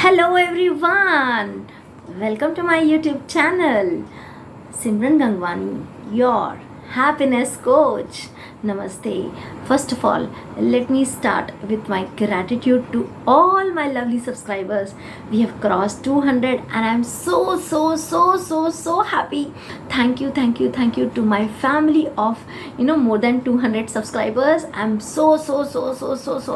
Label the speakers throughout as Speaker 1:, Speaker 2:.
Speaker 1: Hello everyone, welcome to my YouTube channel. Simran Gangwani, your happiness coach. Namaste. First of all, let me start with my gratitude to all my lovely subscribers. We have crossed 200 and I'm so happy. Thank you to my family of more than 200 subscribers. I'm so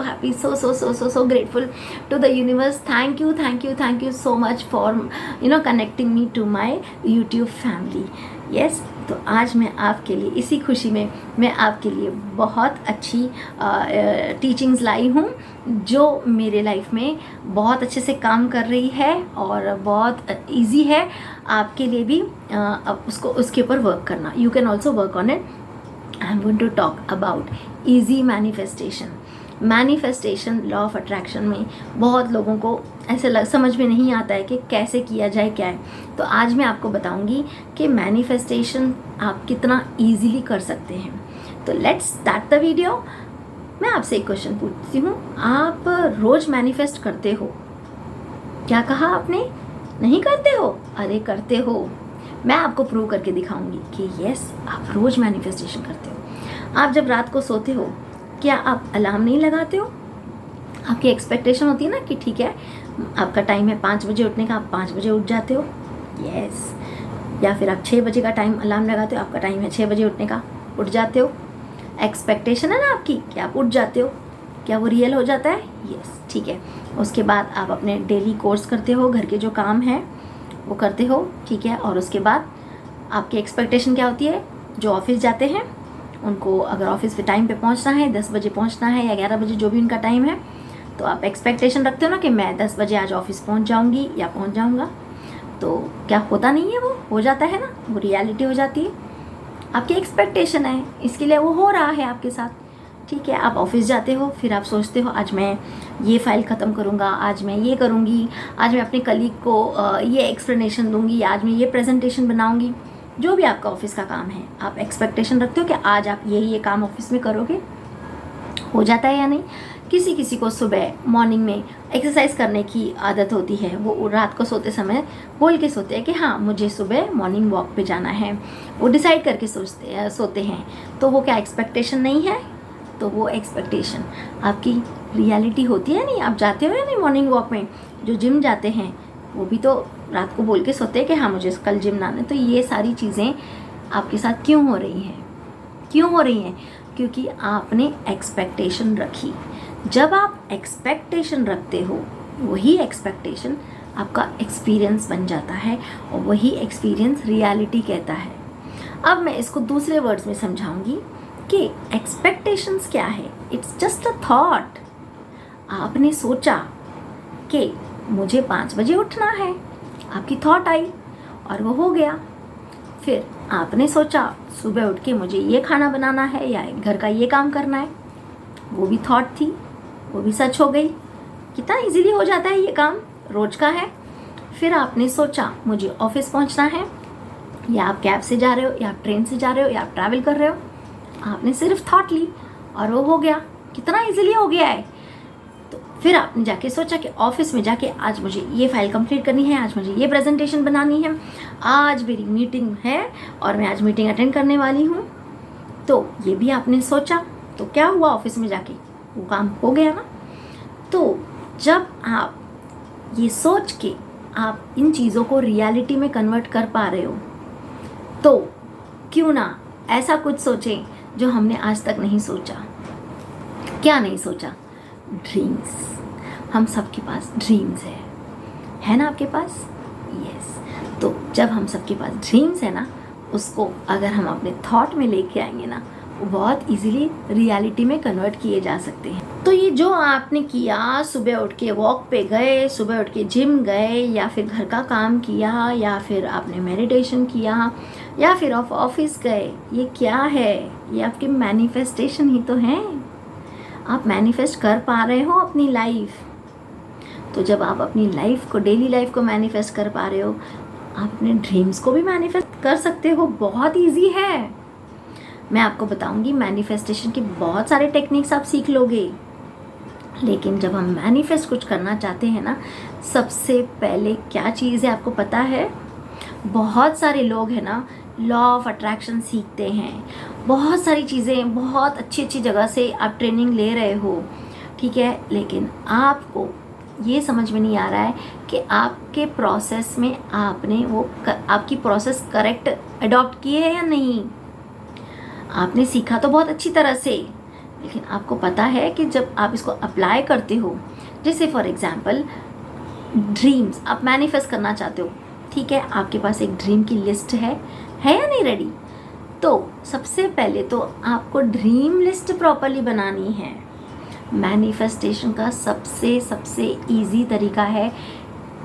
Speaker 1: happy, so grateful to the universe. Thank you so much for connecting me to my YouTube family. Yes, तो आज मैं आपके लिए इसी खुशी में मैं आपके लिए बहुत अच्छी टीचिंग्स लाई हूँ जो मेरे लाइफ में बहुत अच्छे से काम कर रही है और बहुत इजी है आपके लिए भी उसके ऊपर वर्क करना. You can also work on it. I am going to talk about easy manifestation. Law of attraction में बहुत लोगों को ऐसे समझ में नहीं आता है कि कैसे किया जाए, क्या है. तो आज मैं आपको बताऊंगी कि मैनिफेस्टेशन आप कितना इजीली कर सकते हैं. तो लेट्स स्टार्ट द वीडियो. मैं आपसे एक क्वेश्चन पूछती हूँ, आप रोज़ मैनिफेस्ट करते हो? क्या कहा आपने? नहीं करते हो? अरे करते हो. मैं आपको प्रूव करके दिखाऊंगी कि यस, आप रोज़ मैनिफेस्टेशन करते हो. आप जब रात को सोते हो, क्या आप अलार्म नहीं लगाते हो? आपकी एक्सपेक्टेशन होती है ना कि ठीक है, आपका टाइम है 5 बजे उठने का, आप 5 बजे उठ जाते हो. यस. या फिर आप 6 बजे का टाइम अलार्म लगाते हो, आपका टाइम है 6 बजे उठने का, उठ जाते हो. एक्सपेक्टेशन है ना आपकी कि आप उठ जाते हो. क्या वो रियल हो जाता है? यस. ठीक है. उसके बाद आप अपने डेली कोर्स करते हो, घर के जो काम हैं वो करते हो. ठीक है. और उसके बाद आपकी एक्सपेक्टेशन क्या होती है? जो ऑफिस जाते हैं उनको अगर ऑफिस पे टाइम पे पहुंचना है, 10 बजे पहुंचना है या 11 बजे, जो भी उनका टाइम है, तो आप एक्सपेक्टेशन रखते हो ना कि मैं 10 बजे आज ऑफिस पहुंच जाऊंगी या पहुंच जाऊंगा. तो क्या होता नहीं है? वो हो जाता है ना, वो रियलिटी हो जाती है. आपकी एक्सपेक्टेशन है, इसके लिए वो हो रहा है आपके साथ. ठीक है. आप ऑफिस जाते हो, फिर आप सोचते हो आज मैं ये फाइल ख़त्म करूँगा, आज मैं ये करूँगी, आज मैं अपने कलीग को ये एक्सप्लेनेशन दूँगी, आज मैं ये प्रेजेंटेशन बनाऊँगी. जो भी आपका ऑफिस का काम है, आप एक्सपेक्टेशन रखते हो कि आज आप ये काम ऑफिस में करोगे. हो जाता है या नहीं? किसी को सुबह मॉर्निंग में एक्सरसाइज करने की आदत होती है. वो रात को सोते समय बोल के सोते हैं कि हाँ, मुझे सुबह मॉर्निंग वॉक पे जाना है. वो डिसाइड करके सोते हैं. तो वो क्या एक्सपेक्टेशन नहीं है? तो वो एक्सपेक्टेशन आपकी रियलिटी होती है नहीं? आप जाते हो या नहीं मॉर्निंग वॉक में? जो जिम जाते हैं वो भी तो रात को बोल के सोते हैं कि हाँ, मुझे कल जिम जाना है. तो ये सारी चीज़ें आपके साथ क्यों हो रही हैं? क्योंकि आपने एक्सपेक्टेशन रखी. जब आप एक्सपेक्टेशन रखते हो, वही एक्सपेक्टेशन आपका एक्सपीरियंस बन जाता है और वही एक्सपीरियंस रियलिटी कहता है. अब मैं इसको दूसरे वर्ड्स में समझाऊंगी कि एक्सपेक्टेशंस क्या है. It's just a thought. आपने सोचा कि मुझे 5 बजे उठना है, आपकी थॉट आई और वो हो गया. फिर आपने सोचा सुबह उठ के मुझे ये खाना बनाना है या घर का ये काम करना है, वो भी थॉट थी, वो भी सच हो गई. कितना इजीली हो जाता है ये काम, रोज का है. फिर आपने सोचा मुझे ऑफिस पहुंचना है, या आप कैब से जा रहे हो या आप ट्रेन से जा रहे हो या आप ट्रैवल कर रहे हो, आपने सिर्फ थॉट ली और वो हो गया. कितना इजीली हो गया है. तो फिर आपने जाके सोचा कि ऑफिस में जाके आज मुझे ये फाइल कंप्लीट करनी है, आज मुझे ये प्रेजेंटेशन बनानी है, आज मेरी मीटिंग है और मैं आज मीटिंग अटेंड करने वाली हूँ. तो ये भी आपने सोचा. तो क्या हुआ? ऑफिस में जाके वो काम हो गया ना. तो जब आप ये सोच के आप इन चीज़ों को रियलिटी में कन्वर्ट कर पा रहे हो, तो क्यों ना ऐसा कुछ सोचें जो हमने आज तक नहीं सोचा. क्या नहीं सोचा? ड्रीम्स. हम सबके पास ड्रीम्स है ना आपके पास? यस. तो जब हम सबके पास ड्रीम्स है ना, उसको अगर हम अपने थॉट में लेके आएंगे ना, वो बहुत इजीली रियलिटी में कन्वर्ट किए जा सकते हैं. तो ये जो आपने किया, सुबह उठ के वॉक पे गए, सुबह उठ के जिम गए, या फिर घर का काम किया, या फिर आपने मेडिटेशन किया, या फिर आप ऑफिस गए, ये क्या है? ये आपकी मैनिफेस्टेशन ही तो है. आप मैनिफेस्ट कर पा रहे हो अपनी लाइफ. तो जब आप अपनी लाइफ को, डेली लाइफ को मैनिफेस्ट कर पा रहे हो, आप अपने ड्रीम्स को भी मैनिफेस्ट कर सकते हो. बहुत इजी है. मैं आपको बताऊंगी मैनिफेस्टेशन के बहुत सारे टेक्निक्स आप सीख लोगे. लेकिन जब हम मैनिफेस्ट कुछ करना चाहते हैं ना, सबसे पहले क्या चीज़ है आपको पता है? बहुत सारे लोग हैं ना, लॉ ऑफ अट्रैक्शन सीखते हैं, बहुत सारी चीज़ें, बहुत अच्छी अच्छी जगह से आप ट्रेनिंग ले रहे हो, ठीक है, लेकिन आपको ये समझ में नहीं आ रहा है कि आपके प्रोसेस में आपने आपकी प्रोसेस करेक्ट अडॉप्ट की है या नहीं। आपने सीखा तो बहुत अच्छी तरह से, लेकिन आपको पता है कि जब आप इसको अप्लाई करते हो, जैसे फॉर एग्जांपल ड्रीम्स आप मैनिफेस्ट करना चाहते हो, ठीक है, आपके पास एक ड्रीम की लिस्ट है या नहीं रेडी? तो सबसे पहले तो आपको ड्रीम लिस्ट प्रॉपरली बनानी है। मैनिफेस्टेशन का सबसे इजी तरीका है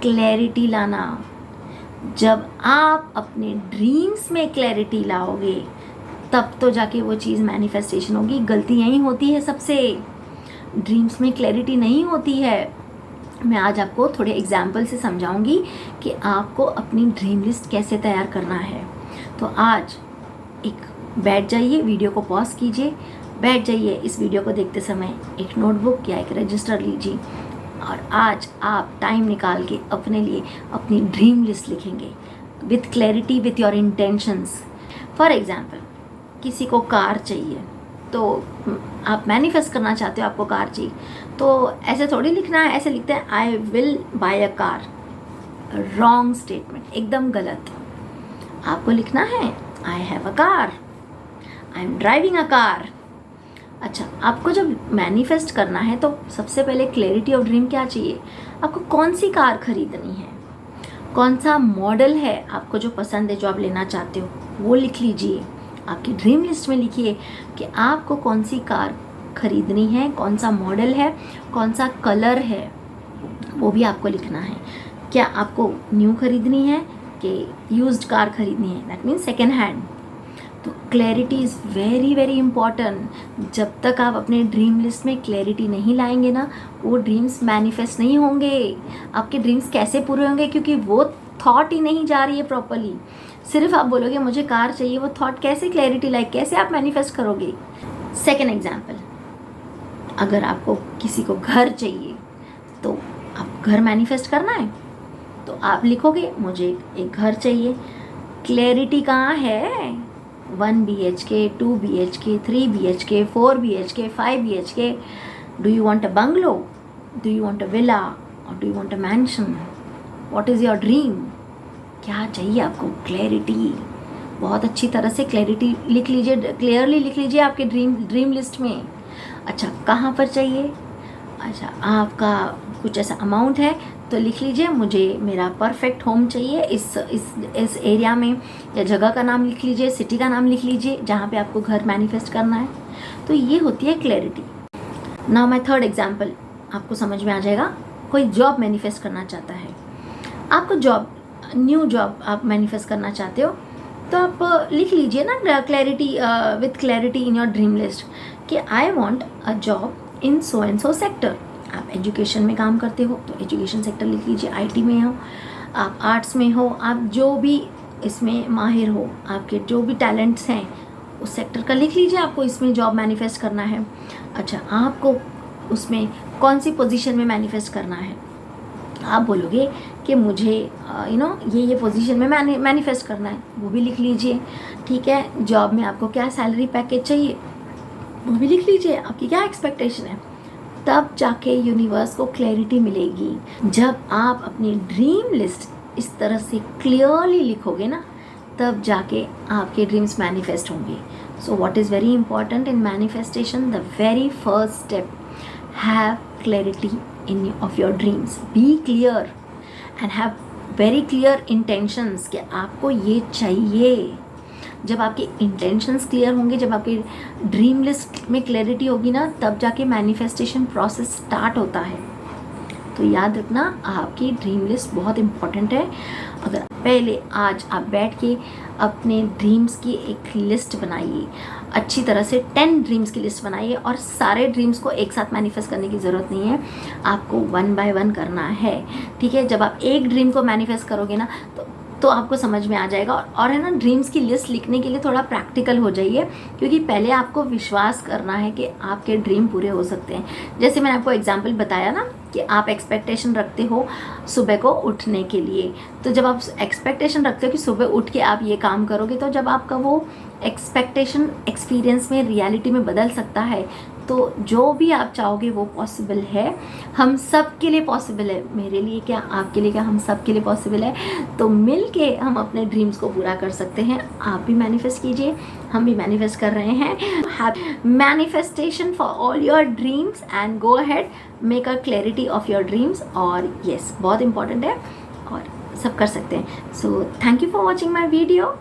Speaker 1: क्लैरिटी लाना। जब आप अपने ड्रीम्स में क्लैरिटी लाओगे तब तो जाके वो चीज़ मैनिफेस्टेशन होगी। गलती यहीं होती है सबसे, ड्रीम्स में क्लैरिटी नहीं होती है। मैं आज आपको थोड़े एग्जाम्पल से समझाऊंगी कि आपको अपनी ड्रीम लिस्ट कैसे तैयार करना है। तो आज बैठ जाइए, वीडियो को पॉज कीजिए, बैठ जाइए, इस वीडियो को देखते समय एक नोटबुक या एक रजिस्टर लीजिए और आज आप टाइम निकाल के अपने लिए अपनी ड्रीम लिस्ट लिखेंगे with clarity, with your intentions. For example किसी को कार चाहिए, तो आप मैनिफेस्ट करना चाहते हो आपको कार चाहिए, तो ऐसे थोड़ी लिखना है, ऐसे लिखते हैं I will buy a car. Wrong statement, एकदम गलत। आपको लिखना है I have a car, I am driving a car. अच्छा, आपको जब मैनिफेस्ट करना है तो सबसे पहले क्लैरिटी ऑफ ड्रीम क्या चाहिए? आपको कौन सी कार खरीदनी है, कौन सा मॉडल है आपको जो पसंद है, जो आप लेना चाहते हो, वो लिख लीजिए। आपकी ड्रीम लिस्ट में लिखिए कि आपको कौन सी कार खरीदनी है, कौन सा मॉडल है, कौन सा कलर है, वो भी आपको लिखना है। क्या आपको न्यू खरीदनी है कि यूज्ड कार खरीदनी है, दैट मीन्स सेकेंड हैंड। तो clarity is very very important. जब तक आप अपने ड्रीम लिस्ट में क्लैरिटी नहीं लाएंगे ना, वो ड्रीम्स मैनिफेस्ट नहीं होंगे। आपके ड्रीम्स कैसे पूरे होंगे? क्योंकि वो थॉट ही नहीं जा रही है प्रॉपरली। सिर्फ आप बोलोगे मुझे कार चाहिए, वो थॉट कैसे क्लैरिटी लाइक कैसे आप मैनिफेस्ट करोगे? सेकेंड एग्जाम्पल, अगर आपको किसी को घर चाहिए तो आप घर मैनिफेस्ट करना है तो आप लिखोगे मुझे एक घर चाहिए। क्लैरिटी कहाँ है? 1 BHK, 2 BHK, 3 BHK, 4 BHK, 5 BHK. Do you want a bungalow? Do you want a villa? Or do you want a mansion? What is your dream? क्या चाहिए आपको? क्लैरिटी। बहुत अच्छी तरह से क्लैरिटी लिख लीजिए, क्लियरली लिख लीजिए आपके ड्रीम लिस्ट में। अच्छा, कहाँ पर चाहिए? अच्छा, आपका कुछ ऐसा अमाउंट है तो लिख लीजिए मुझे मेरा परफेक्ट होम चाहिए इस एरिया में, या जगह का नाम लिख लीजिए, सिटी का नाम लिख लीजिए जहाँ पे आपको घर मैनिफेस्ट करना है। तो ये होती है clarity. Now my third example, आपको समझ में आ जाएगा। कोई जॉब मैनिफेस्ट करना चाहता है, आपको न्यू जॉब आप मैनिफेस्ट करना चाहते हो, तो आप लिख लीजिए ना clarity, with clarity in your dream list कि I want a job in so and so sector. आप एजुकेशन में काम करते हो तो एजुकेशन सेक्टर लिख लीजिए, आईटी में हो, आप आर्ट्स में हो, आप जो भी इसमें माहिर हो, आपके जो भी टैलेंट्स हैं उस सेक्टर का लिख लीजिए, आपको इसमें जॉब मैनिफेस्ट करना है। अच्छा, आपको उसमें कौन सी पोजीशन में मैनिफेस्ट करना है? आप बोलोगे कि मुझे ये पोजीशन में मैनिफेस्ट करना है, वो भी लिख लीजिए। ठीक है, जॉब में आपको क्या सैलरी पैकेज चाहिए वो भी लिख लीजिए, आपकी क्या एक्सपेक्टेशन है। तब जाके यूनिवर्स को क्लैरिटी मिलेगी। जब आप अपनी ड्रीम लिस्ट इस तरह से क्लियरली लिखोगे ना, तब जाके आपके ड्रीम्स मैनिफेस्ट होंगे। So what is very important in manifestation? The very first step, have clarity in of your dreams, be clear and have very clear intentions कि आपको ये चाहिए। जब आपके इंटेंशंस क्लियर होंगे, जब आपकी ड्रीम लिस्ट में क्लैरिटी होगी ना, तब जाके मैनिफेस्टेशन प्रोसेस स्टार्ट होता है। तो याद रखना, आपकी ड्रीम लिस्ट बहुत इम्पॉर्टेंट है। अगर पहले आज आप बैठ के अपने ड्रीम्स की एक लिस्ट बनाइए, अच्छी तरह से 10 ड्रीम्स की लिस्ट बनाइए, और सारे ड्रीम्स को एक साथ मैनिफेस्ट करने की ज़रूरत नहीं है, आपको 1 by 1 करना है। ठीक है, जब आप एक ड्रीम को मैनिफेस्ट करोगे ना, तो तो आपको समझ में आ जाएगा। और है ना, ड्रीम्स की लिस्ट लिखने के लिए थोड़ा प्रैक्टिकल हो जाइए, क्योंकि पहले आपको विश्वास करना है कि आपके ड्रीम पूरे हो सकते हैं। जैसे मैंने आपको एग्जांपल बताया ना कि आप एक्सपेक्टेशन रखते हो सुबह को उठने के लिए, तो जब आप एक्सपेक्टेशन रखते हो कि सुबह उठ के आप ये काम करोगे, तो जब आपका वो एक्सपेक्टेशन एक्सपीरियंस में रियलिटी में बदल सकता है, तो जो भी आप चाहोगे वो पॉसिबल है। हम सब के लिए पॉसिबल है, मेरे लिए क्या, आपके लिए क्या, हम सब के लिए पॉसिबल है। तो मिल के हम अपने ड्रीम्स को पूरा कर सकते हैं। आप भी मैनिफेस्ट कीजिए, हम भी मैनिफेस्ट कर रहे हैं। Manifestation for all your dreams and go ahead, make a clarity of your dreams. और यस, बहुत इंपॉर्टेंट है और सब कर सकते हैं। So thank you for watching my video.